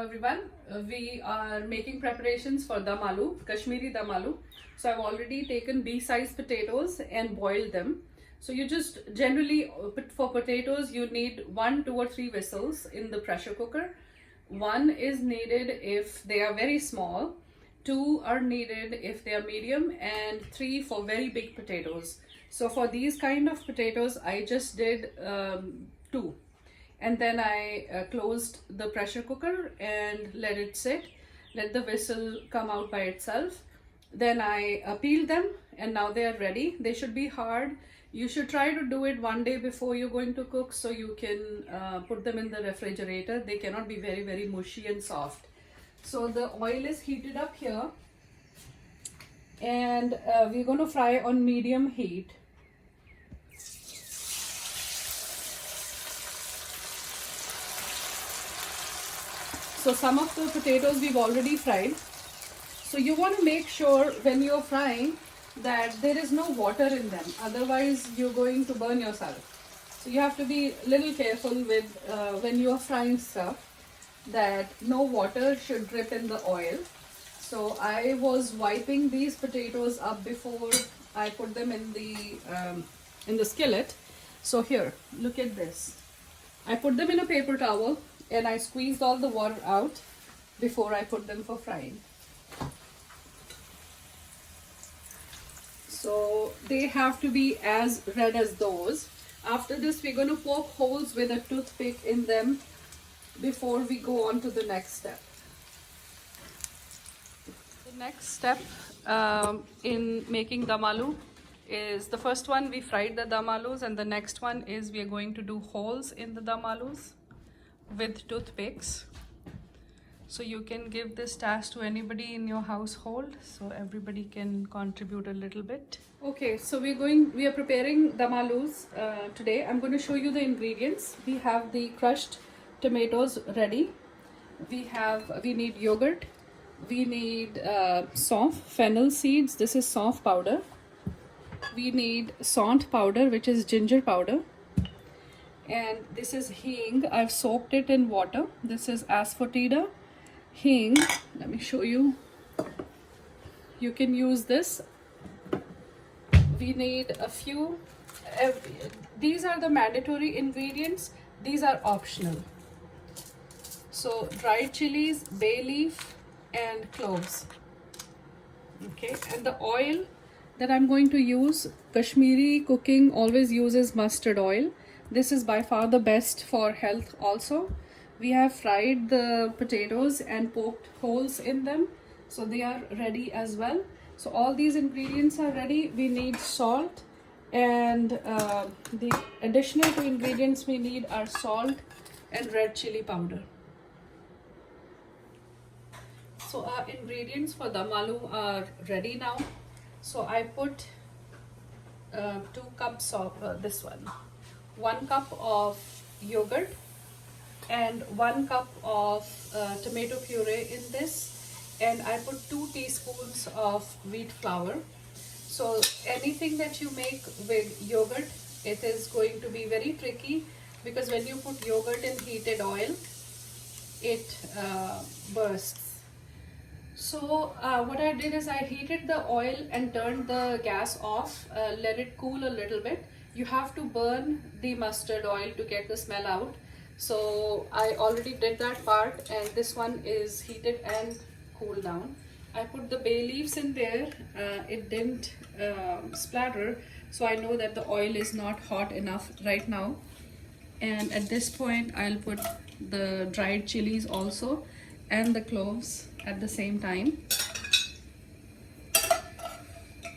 everyone. We are making preparations for dum aloo, Kashmiri dum aloo. So I've already taken B-size potatoes and boiled them. So you just generally for potatoes you need 1, 2 or 3 whistles in the pressure cooker. 1 is needed if they are very small, 2 are needed if they are medium, and 3 for very big potatoes. So for these kind of potatoes I just did 2. And then I closed the pressure cooker and let it sit, let the whistle come out by itself. Then I peeled them and now they are ready. They should be hard. You should try to do it one day before you're going to cook so you can put them in the refrigerator. They cannot be very mushy and soft. So the oil is heated up here and we're going to fry on medium heat. So some of the potatoes we've already fried. So you want to make sure when you're frying that there is no water in them. Otherwise you're going to burn yourself. So you have to be a little careful with when you're frying stuff that no water should drip in the oil. So I was wiping these potatoes up before I put them in the skillet. So here, look at this. I put them in a paper towel and I squeezed all the water out before I put them for frying. So they have to be as red as those. After this we're going to poke holes with a toothpick in them before we go on to the next step. The next step in making dum aloo is the first one we fried the dum aloos, and the next one is we are going to do holes in the dum aloos with toothpicks. So you can give this task to anybody in your household so everybody can contribute a little bit. Okay, so we are preparing dum aloos today. I'm going to show you the ingredients. We have the crushed tomatoes ready. We need yogurt. We need saunf, fennel seeds. This is saunf powder. We need sant powder, which is ginger powder. And this is hing. I've soaked it in water. This is asafoetida. Hing, let me show you. You can use this. We need a few. These are the mandatory ingredients. These are optional. So dried chilies, bay leaf, and cloves. Okay, and the oil that I'm going to use, Kashmiri cooking always uses mustard oil. This is by far the best for health also. We have fried the potatoes and poked holes in them, so they are ready as well. So all these ingredients are ready. We need salt, and the additional 2 ingredients we need are salt and red chili powder. So our ingredients for dum aloo are ready now. So I put 2 cups of this one. 1 cup of yogurt and 1 cup of tomato puree in this, and I put 2 teaspoons of wheat flour. So anything that you make with yogurt, it is going to be very tricky because when you put yogurt in heated oil, it bursts. So what I did is I heated the oil and turned the gas off, let it cool a little bit. You have to burn the mustard oil to get the smell out. So I already did that part, and this one is heated and cooled down. I put the bay leaves in there. It didn't splatter, so I know that the oil is not hot enough right now. And at this point I'll put the dried chilies also and the cloves at the same time.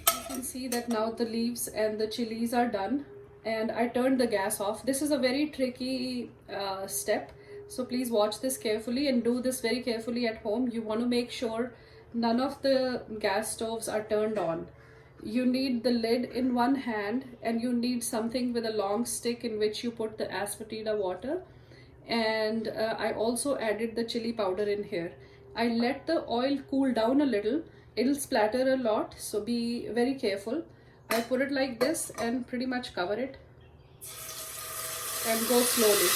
You can see that now the leaves and the chilies are done, and I turned the gas off. This is a very tricky step, so please watch this carefully and do this very carefully at home. You want to make sure none of the gas stoves are turned on. You need the lid in one hand, and you need something with a long stick in which you put the asafoetida water. And I also added the chili powder in here. I let the oil cool down a little. It'll splatter a lot, so be very careful. I put it like this and pretty much cover it and go slowly.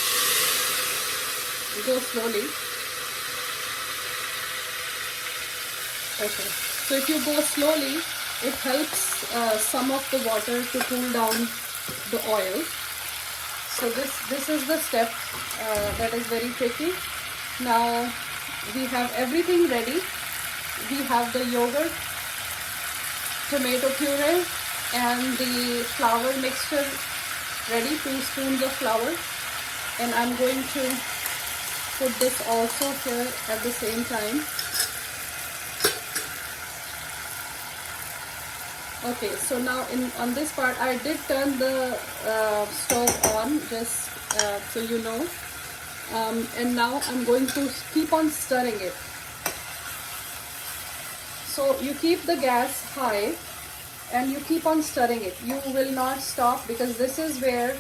Okay. So if you go slowly, it helps some of the water to cool down the oil. So this is the step that is very tricky. Now we have everything ready. We have the yogurt, tomato puree, and the flour mixture ready. 2 spoons of flour, and I'm going to put this also here at the same time. Okay, so now on this part I did turn the stove on, just so you know, and now I'm going to keep on stirring it. So you keep the gas high and you keep on stirring it. You will not stop, because this is where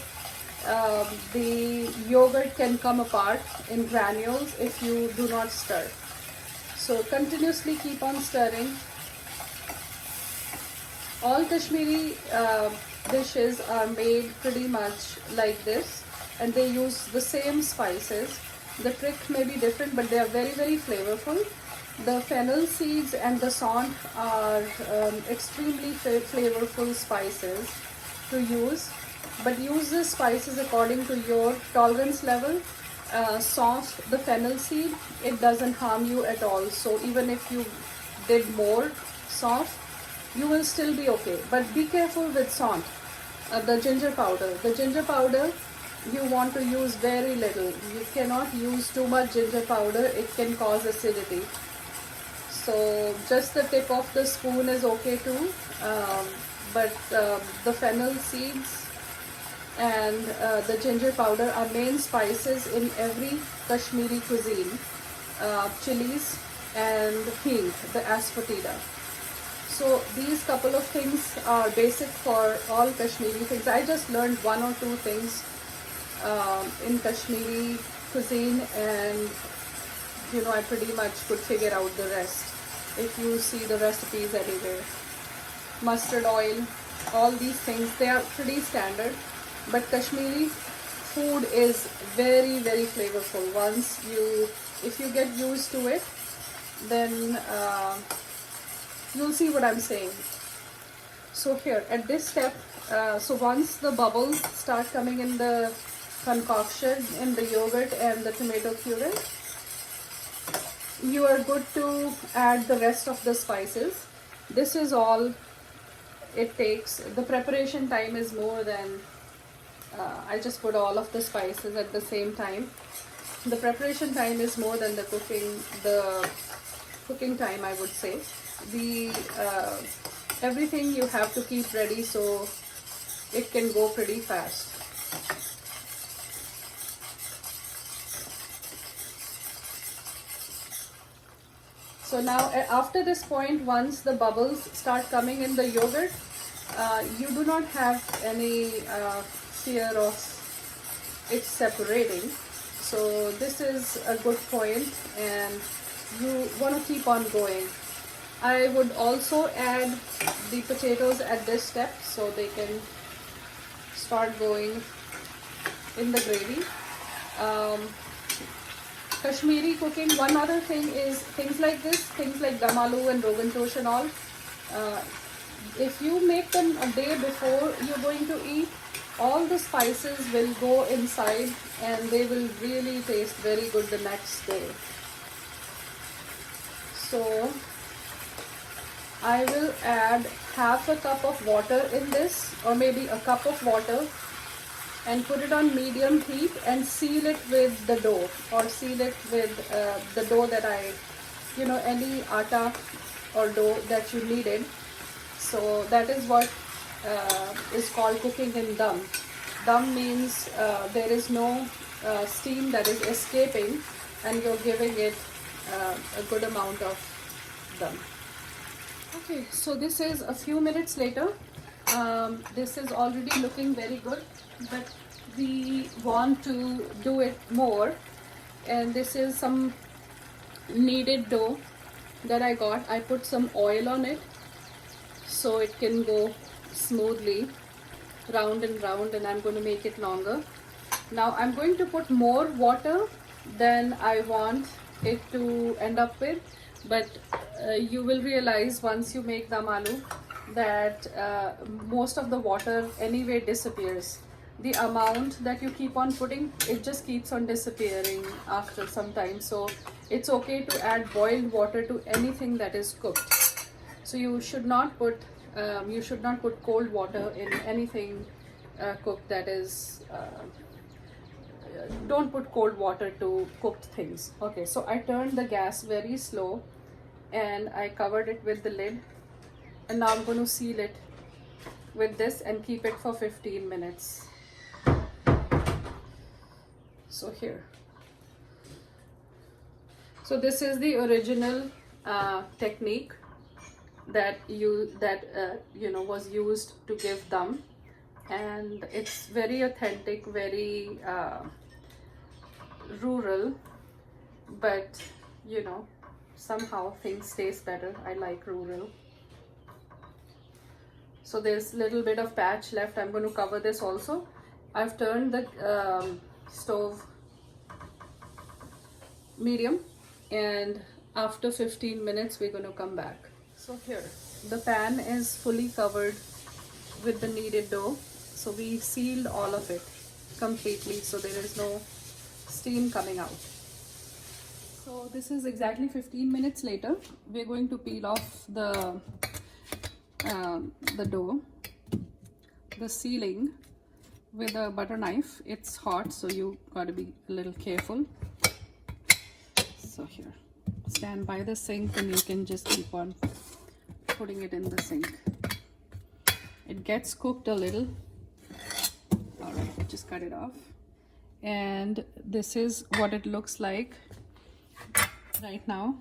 the yogurt can come apart in granules if you do not stir. So continuously keep on stirring. All Kashmiri dishes are made pretty much like this, and they use the same spices. The trick may be different, but they are very, very flavorful. The fennel seeds and the sant are extremely flavorful spices to use, but use the spices according to your tolerance level. Soft, the fennel seed, it doesn't harm you at all. So even if you did more soft, you will still be okay. But be careful with sant, the ginger powder. The ginger powder, you want to use very little. You cannot use too much ginger powder. It can cause acidity. So just the tip of the spoon is okay too. But the fennel seeds and the ginger powder are main spices in every Kashmiri cuisine. Chilies and hing, the asafoetida. So these couple of things are basic for all Kashmiri things. I just learned 1 or 2 things in Kashmiri cuisine, and you know, I pretty much could figure out the rest if you see the recipes anywhere. Mustard oil, all these things, they are pretty standard, but Kashmiri food is very, very flavorful. If you get used to it, then you'll see what I'm saying. So here at this step, so once the bubbles start coming in the concoction, in the yogurt and the tomato puree, you are good to add the rest of the spices. This is all it takes. The preparation time is more than, I just put all of the spices at the same time. The preparation time is more than the cooking time, I would say. Everything you have to keep ready so it can go pretty fast. So now after this point, once the bubbles start coming in the yogurt, you do not have any fear of it separating. So this is a good point, and you want to keep on going. I would also add the potatoes at this step so they can start going in the gravy. Kashmiri cooking, one other thing is things like this, things like dum aloo and rogan josh and all. If you make them a day before you're going to eat, all the spices will go inside and they will really taste very good the next day. So I will add half a cup of water in this, or maybe a cup of water, and put it on medium heat and seal it with the dough, or seal it with the dough that any atta or dough that you needed. So that is what is called cooking in dum. Dum means there is no steam that is escaping, and you're giving it a good amount of dum. Okay, so this is a few minutes later. This is already looking very good, but we want to do it more. And this is some kneaded dough that I got. I put some oil on it so it can go smoothly round and round, and I'm going to make it longer. Now I'm going to put more water than I want it to end up with, but you will realize once you make dum aloo that most of the water anyway disappears. The amount that you keep on putting, it just keeps on disappearing after some time. So it's okay to add boiled water to anything that is cooked. So you should not put cold water in anything cooked that is. Don't put cold water to cooked things. Okay, so I turned the gas very slow and I covered it with the lid, and now I'm going to seal it with this and keep it for 15 minutes. So here, so this is the original technique that was used to give dum, and it's very authentic, very rural, but somehow things taste better. I like rural. So there's a little bit of patch left. I'm going to cover this also. I've turned the stove medium, and after 15 minutes we're going to come back. So here, the pan is fully covered with the kneaded dough. So we sealed all of it completely, so there is no steam coming out. So this is exactly 15 minutes later. We're going to peel off the dough, the sealing, with a butter knife. It's hot, so you got to be a little careful. So here, stand by the sink and you can just keep on putting it in the sink. It gets cooked a little. All right, just cut it off. And this is what it looks like right now.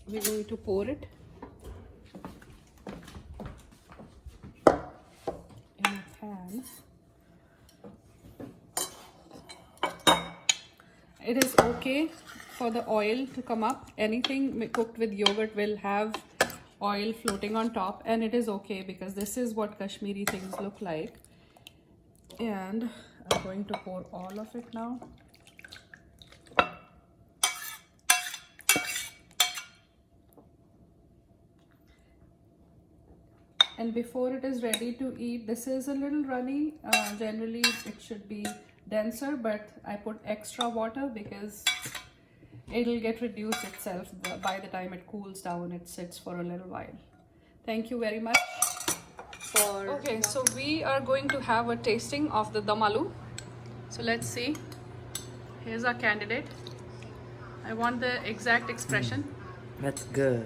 We're going to pour it in a pan. It is okay for the oil to come up. Anything cooked with yogurt will have oil floating on top, and it is okay because this is what Kashmiri things look like. And I'm going to pour all of it now. And before it is ready to eat, this is a little runny. Generally it should be denser, but I put extra water because it'll get reduced itself by the time it cools down. It sits for a little while. Thank you very much for... Okay, so we are going to have a tasting of the dum aloo. So let's see. Here's our candidate. I want the exact expression. That's good.